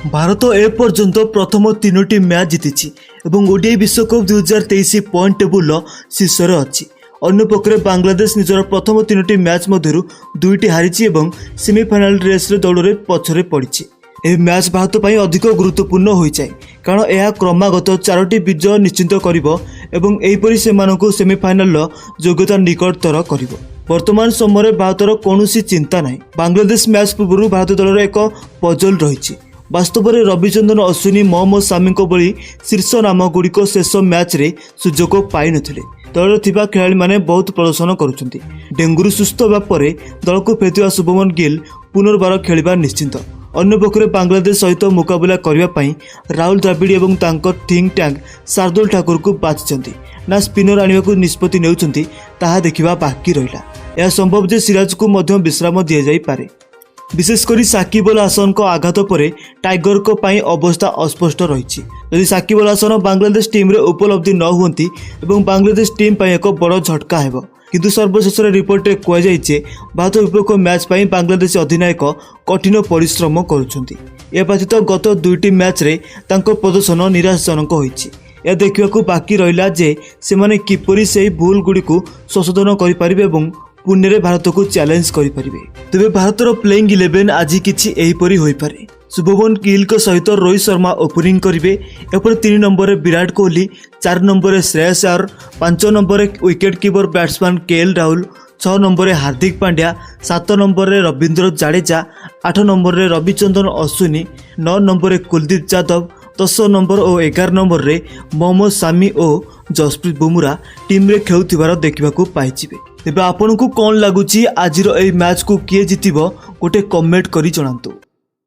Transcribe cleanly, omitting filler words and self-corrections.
भारत एपर्यंत प्रथम 3टी मैच जीति और ओडीआई विश्वकप 2023 पॉइंट टेबुल शीर्षर अच्छी। अन्यपक्षे बांग्लादेश निजर प्रथम 3टी मैच मध्य 2टी हारी और सेमिफाइनाल रेस दौड़ पछरे पड़ी। यह मैच भारत पर अधिक गुरुत्वपूर्ण हो जाए कारण यह क्रमागत 4टी विजय निश्चित कर सेमिफाइनाल योग्यता निकटतर कर। वर्तमान समय भारतर कौन चिंता ना। बांग्लादेश मैच पूर्व भारत दल एक पजल रही। वास्तव में रविचंद्रन अश्विनी मोहम्मद शामी भली शीर्ष नाम गुड़िक शेष मैच रे सुजोग पाई नथिले। दल थिबा खेलाड़ी माने बहुत प्रदर्शन करुछंती। डेंगू सुस्थ होगा पर दल को फेरुवा शुभमन गिल पुनर्बार खेलिबा निश्चित। अन्यपक्षे बांग्लादेश सहित मुकाबला करने राहुल द्रविड़ और तांकर थिंक टैंक शार्दुल ठाकुर को बाछिंट ना स्पिनर आने को निष्पत्ति नेउछंती ताहा देखिबा बाकी रहिला। यह संभव जे सिराज को मध्य विश्राम दि जाई पारे। विशेषकर साकिब अल हासन आघात पर टाइगर को पाई अवस्था अस्पष्ट रही। यदि साकिब अल हासन बांग्लादेश टीम रे उपलब्धि न हुंती एवं बांग्लादेश टीम पाई एक बड़ झटका हेबो। किंतु सर्वशेष रिपोर्ट रे कहुई भारत विपक्ष मैच पाई बांग्लादेश अधिनायक कठिन परिश्रम करुछंती। ए व्यतीत गत 2टी मैच रे तांको प्रदर्शन निराशाजनक होईछि। यह देखा बाकी रहा जे सेमाने किपरि से भूल गुड़ी को संशोधन करें और पुण्य भारत को चैलेंज करें। तेज भारतर प्लेइंग 11 आज किछि एहिपरि होई पारे। शुभमन गिल सहित रोहित शर्मा ओपनिंग करेंगे। 3 number Virat Kohli, 4 number Shreyas Iyer, 5 number wicket keeper batsman KL Rahul, 6 number Hardik Pandya, 7 number Ravindra Jadeja, 8 number Ravichandran Ashwini, 9 number Kuldeep Yadav, 10 number और 11 नंबर रे मोहम्मद शामी और जसप्रीत बुमराह टीम रे खेलुथिबार देखिबाकू पाइजिबे। तेबे आपनको कोन लागुची आजिर एई मैच को किए जितिबो गोटे कमेंट करी जणांतु।